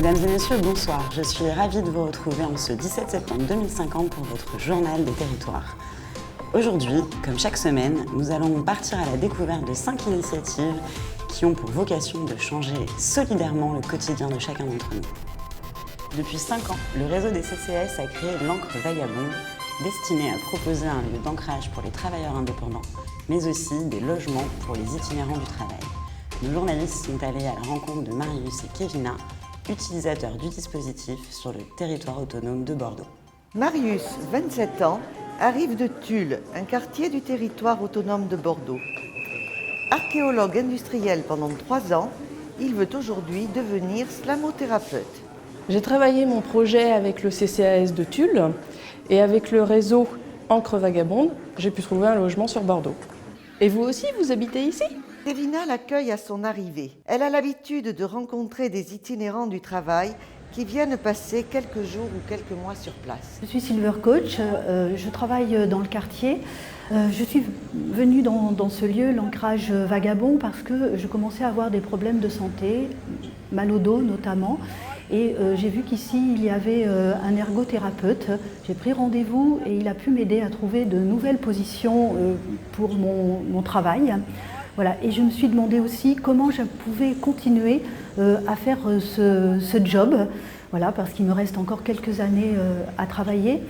Mesdames et messieurs, bonsoir. Je suis ravie de vous retrouver en ce 17 septembre 2050 pour votre journal des territoires. Aujourd'hui, comme chaque semaine, nous allons partir à la découverte de 5 initiatives qui ont pour vocation de changer solidairement le quotidien de chacun d'entre nous. Depuis 5 ans, le réseau des CCAS a créé l'Ancre Vagabonde, destinée à proposer un lieu d'ancrage pour les travailleurs indépendants, mais aussi des logements pour les itinérants du travail. Nos journalistes sont allés à la rencontre de Marius et Kevina, utilisateurs du dispositif sur le territoire autonome de Bordeaux. Marius, 27 ans, arrive de Tulle, un quartier du territoire autonome de Bordeaux. Archéologue industriel pendant 3 ans, il veut aujourd'hui devenir slamothérapeute. J'ai travaillé mon projet avec le CCAS de Tulle et avec le réseau Ancre Vagabonde, j'ai pu trouver un logement sur Bordeaux. Et vous aussi, vous habitez ici ? Kevina l'accueille à son arrivée. Elle a l'habitude de rencontrer des itinérants du travail qui viennent passer quelques jours ou quelques mois sur place. Je suis Silver Coach, je travaille dans le quartier. Je suis venue dans ce lieu, l'ancrage vagabond, parce que je commençais à avoir des problèmes de santé, mal au dos notamment. Et j'ai vu qu'ici, il y avait un ergothérapeute. J'ai pris rendez-vous et il a pu m'aider à trouver de nouvelles positions pour mon travail. Voilà. Et je me suis demandé aussi comment je pouvais continuer à faire ce job, voilà, parce qu'il me reste encore quelques années à travailler.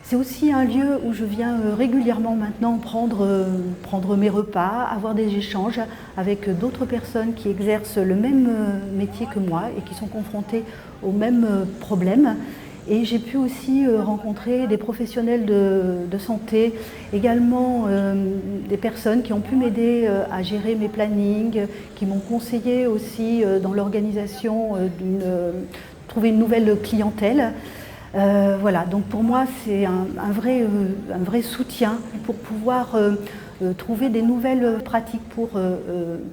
C'est aussi un lieu où je viens régulièrement maintenant prendre mes repas, avoir des échanges avec d'autres personnes qui exercent le même métier que moi et qui sont confrontées aux mêmes problèmes. Et j'ai pu aussi rencontrer des professionnels de santé, également des personnes qui ont pu m'aider à gérer mes plannings, qui m'ont conseillé aussi dans l'organisation trouver une nouvelle clientèle. Voilà, donc pour moi c'est un vrai soutien pour pouvoir trouver des nouvelles pratiques pour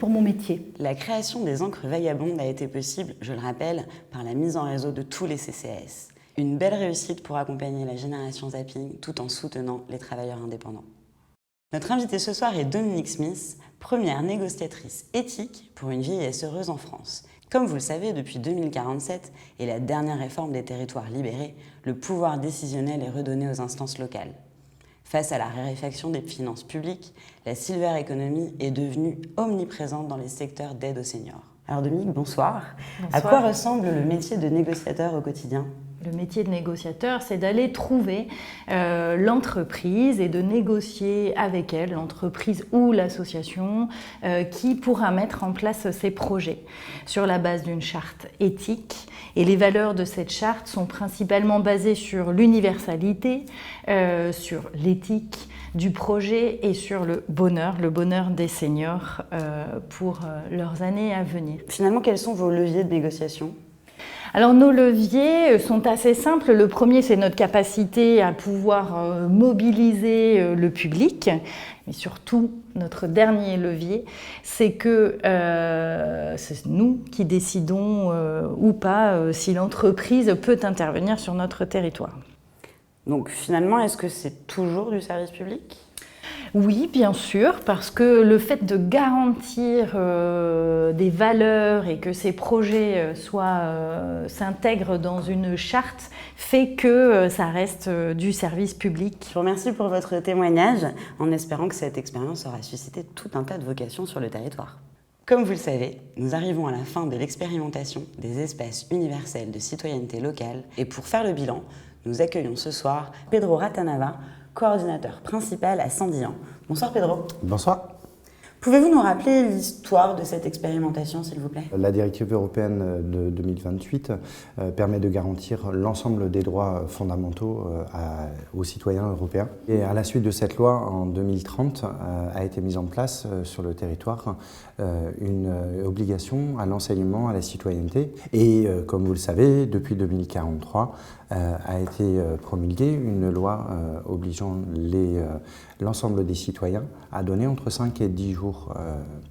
mon métier. La création des Ancres Vagabondes a été possible, je le rappelle, par la mise en réseau de tous les CCAS. Une belle réussite pour accompagner la génération zapping tout en soutenant les travailleurs indépendants. Notre invitée ce soir est Dominique Smith, première négociatrice éthique pour une vieillesse heureuse en France. Comme vous le savez, depuis 2047 et la dernière réforme des territoires libérés, le pouvoir décisionnel est redonné aux instances locales. Face à la raréfaction des finances publiques, la silver economy est devenue omniprésente dans les secteurs d'aide aux seniors. Alors Dominique, bonsoir. À quoi ressemble le métier de négociateur au quotidien ? Le métier de négociateur, c'est d'aller trouver l'entreprise et de négocier avec elle, l'entreprise ou l'association, qui pourra mettre en place ces projets sur la base d'une charte éthique. Et les valeurs de cette charte sont principalement basées sur l'universalité, sur l'éthique du projet et sur le bonheur des seniors pour leurs années à venir. Finalement, quels sont vos leviers de négociation ? Alors nos leviers sont assez simples. Le premier, c'est notre capacité à pouvoir mobiliser le public. Mais surtout, notre dernier levier, c'est que c'est nous qui décidons ou pas si l'entreprise peut intervenir sur notre territoire. Donc finalement, est-ce que c'est toujours du service public ? Oui, bien sûr, parce que le fait de garantir des valeurs et que ces projets s'intègrent dans une charte fait que ça reste du service public. Je vous remercie pour votre témoignage, en espérant que cette expérience aura suscité tout un tas de vocations sur le territoire. Comme vous le savez, nous arrivons à la fin de l'expérimentation des espaces universels de citoyenneté locale et pour faire le bilan, nous accueillons ce soir Pedro Ratanava, coordinateur principal à Sandillan. Bonsoir Pedro. Bonsoir. Pouvez-vous nous rappeler l'histoire de cette expérimentation, s'il vous plaît ? La directive européenne de 2028 permet de garantir l'ensemble des droits fondamentaux aux citoyens européens. Et à la suite de cette loi, en 2030, a été mise en place sur le territoire une obligation à l'enseignement à la citoyenneté. Et comme vous le savez, depuis 2043, a été promulguée une loi obligeant l'ensemble des citoyens à donner entre 5 et 10 jours jours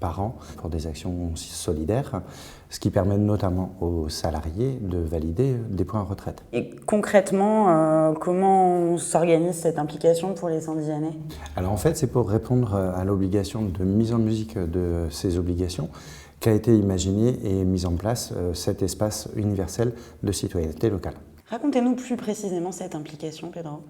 par an pour des actions solidaires, ce qui permet notamment aux salariés de valider des points retraite. Et concrètement, comment s'organise cette implication pour les 110 années? Alors en fait, c'est pour répondre à l'obligation de mise en musique de ces obligations qu'a été imaginé et mis en place cet espace universel de citoyenneté locale. Racontez-nous plus précisément cette implication, Pedro.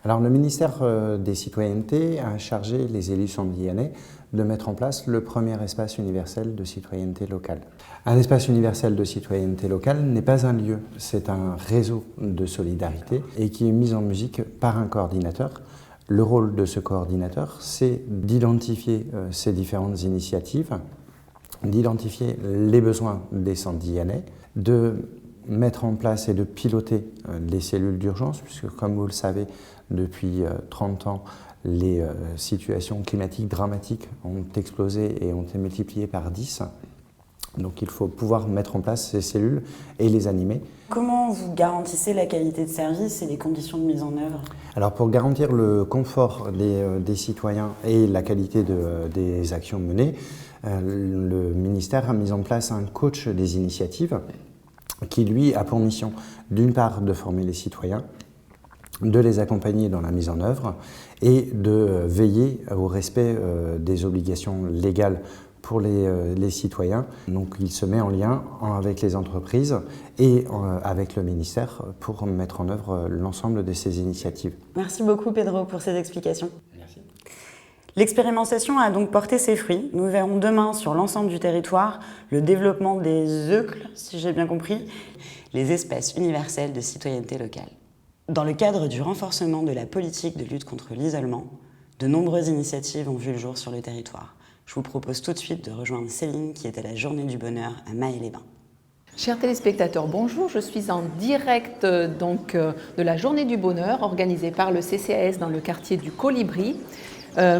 Alors le ministère des Citoyennetés a chargé les élus sandillanais de mettre en place le premier espace universel de citoyenneté locale. Un espace universel de citoyenneté locale n'est pas un lieu, c'est un réseau de solidarité et qui est mis en musique par un coordinateur. Le rôle de ce coordinateur, c'est d'identifier ces différentes initiatives, d'identifier les besoins des Sandillanais, de mettre en place et de piloter les cellules d'urgence, puisque comme vous le savez, depuis 30 ans, les situations climatiques dramatiques ont explosé et ont été multipliées par 10. Donc il faut pouvoir mettre en place ces cellules et les animer. Comment vous garantissez la qualité de service et les conditions de mise en œuvre? Alors pour garantir le confort des citoyens et la qualité des actions menées, le ministère a mis en place un coach des initiatives qui, lui, a pour mission, d'une part, de former les citoyens, de les accompagner dans la mise en œuvre et de veiller au respect des obligations légales pour les citoyens. Donc il se met en lien avec les entreprises et avec le ministère pour mettre en œuvre l'ensemble de ces initiatives. Merci beaucoup, Pedro, pour ces explications. Merci. L'expérimentation a donc porté ses fruits. Nous verrons demain sur l'ensemble du territoire le développement des EUCL, si j'ai bien compris, les espaces universels de citoyenneté locale. Dans le cadre du renforcement de la politique de lutte contre l'isolement, de nombreuses initiatives ont vu le jour sur le territoire. Je vous propose tout de suite de rejoindre Céline qui est à la Journée du Bonheur à Maille-les-Bains. Chers téléspectateurs, bonjour. Je suis en direct de la Journée du Bonheur organisée par le CCAS dans le quartier du Colibri.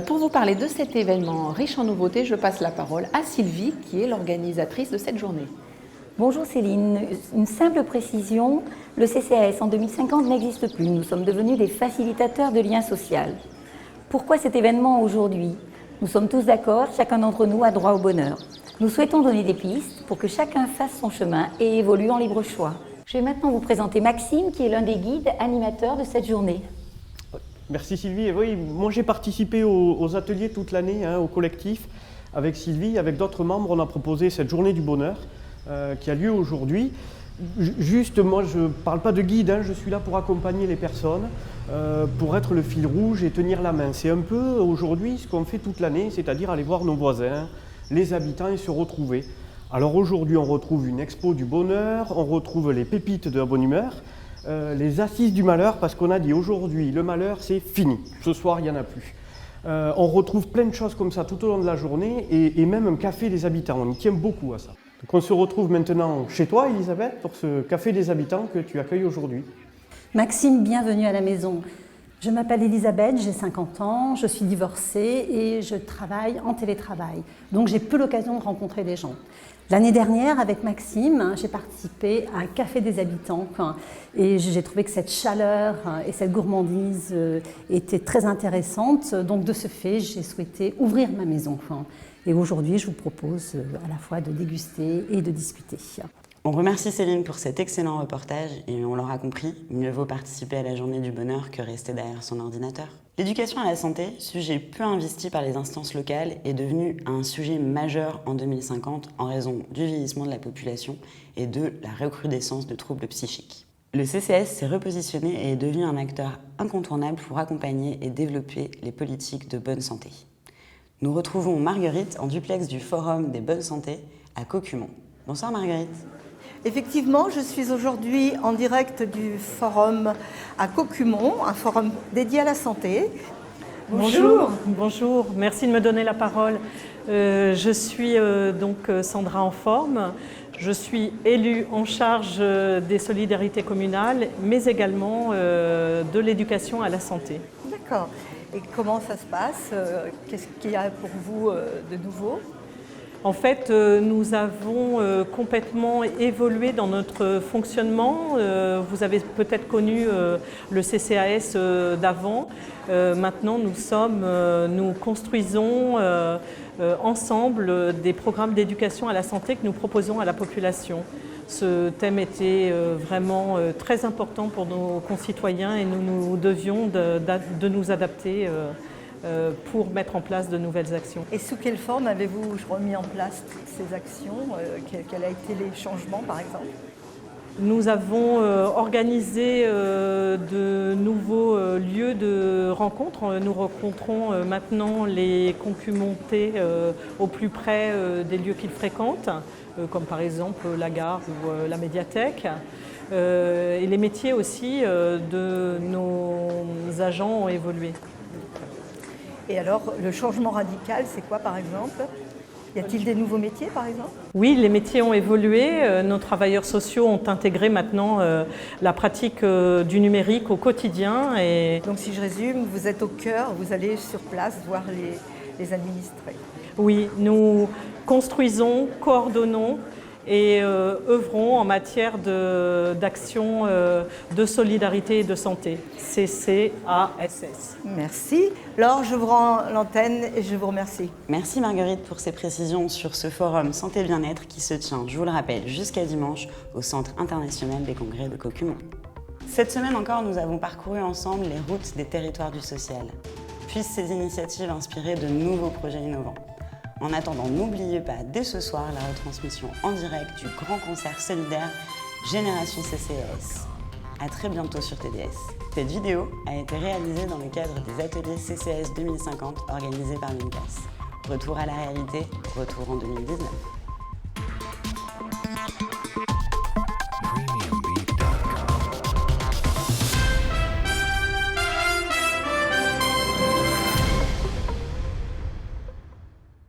Pour vous parler de cet événement riche en nouveautés, je passe la parole à Sylvie, qui est l'organisatrice de cette journée. Bonjour Céline, une simple précision, le CCAS en 2050 n'existe plus, nous sommes devenus des facilitateurs de liens sociaux. Pourquoi cet événement aujourd'hui? Nous sommes tous d'accord, chacun d'entre nous a droit au bonheur. Nous souhaitons donner des pistes pour que chacun fasse son chemin et évolue en libre choix. Je vais maintenant vous présenter Maxime, qui est l'un des guides animateurs de cette journée. Merci Sylvie. Et oui, moi j'ai participé aux ateliers toute l'année, au collectif. Avec Sylvie, avec d'autres membres, on a proposé cette journée du bonheur qui a lieu aujourd'hui. Juste, moi je ne parle pas de guide, je suis là pour accompagner les personnes, pour être le fil rouge et tenir la main. C'est un peu aujourd'hui ce qu'on fait toute l'année, c'est-à-dire aller voir nos voisins, les habitants et se retrouver. Alors aujourd'hui on retrouve une expo du bonheur, on retrouve les pépites de la bonne humeur, les assises du malheur, parce qu'on a dit aujourd'hui le malheur c'est fini, ce soir il n'y en a plus. On retrouve plein de choses comme ça tout au long de la journée et même un café des habitants, on y tient beaucoup à ça. Donc on se retrouve maintenant chez toi Elisabeth pour ce café des habitants que tu accueilles aujourd'hui. Maxime, bienvenue à la maison. Je m'appelle Elisabeth, j'ai 50 ans, je suis divorcée et je travaille en télétravail. Donc j'ai peu l'occasion de rencontrer des gens. L'année dernière, avec Maxime, j'ai participé à un café des habitants et j'ai trouvé que cette chaleur et cette gourmandise étaient très intéressantes. Donc de ce fait, j'ai souhaité ouvrir ma maison. Et aujourd'hui, je vous propose à la fois de déguster et de discuter. On remercie Céline pour cet excellent reportage et on l'aura compris, mieux vaut participer à la Journée du Bonheur que rester derrière son ordinateur. L'éducation à la santé, sujet peu investi par les instances locales, est devenu un sujet majeur en 2050 en raison du vieillissement de la population et de la recrudescence de troubles psychiques. Le CCAS s'est repositionné et est devenu un acteur incontournable pour accompagner et développer les politiques de bonne santé. Nous retrouvons Marguerite en duplex du Forum des Bonnes Santé à Cocumont. Bonsoir Marguerite. Effectivement, je suis aujourd'hui en direct du forum à Cocumont, un forum dédié à la santé. Bonjour, bonjour, merci de me donner la parole. Je suis donc Sandra Enforme, je suis élue en charge des solidarités communales, mais également de l'éducation à la santé. D'accord. Et comment ça se passe? Qu'est-ce qu'il y a pour vous de nouveau? En fait, nous avons complètement évolué dans notre fonctionnement. Vous avez peut-être connu le CCAS d'avant. Maintenant, nous construisons ensemble des programmes d'éducation à la santé que nous proposons à la population. Ce thème était vraiment très important pour nos concitoyens et nous devions de nous adapter pour mettre en place de nouvelles actions. Et sous quelle forme avez-vous remis en place toutes ces actions? Quels ont été les changements par exemple? Nous avons organisé de nouveaux lieux de rencontre. Nous rencontrons maintenant les concumontés au plus près des lieux qu'ils fréquentent, comme par exemple la gare ou la médiathèque. Et les métiers aussi de nos agents ont évolué. Et alors, le changement radical, c'est quoi par exemple? Y a-t-il des nouveaux métiers par exemple? Oui, les métiers ont évolué. Nos travailleurs sociaux ont intégré maintenant la pratique du numérique au quotidien. Et... Donc si je résume, vous êtes au cœur, vous allez sur place voir les administrés. Oui, nous construisons, coordonnons et œuvrons en matière d'action de solidarité et de santé, CCASS. Merci. Laure, je vous rends l'antenne et je vous remercie. Merci Marguerite pour ces précisions sur ce forum Santé Bien-être qui se tient, je vous le rappelle, jusqu'à dimanche au Centre international des congrès de Cocumont. Cette semaine encore, nous avons parcouru ensemble les routes des territoires du social. Puissent ces initiatives inspirer de nouveaux projets innovants. En attendant, n'oubliez pas dès ce soir la retransmission en direct du grand concert solidaire Génération CCAS. À très bientôt sur TDS. Cette vidéo a été réalisée dans le cadre des ateliers CCAS 2050 organisés par l'UNCAS. Retour à la réalité, retour en 2019.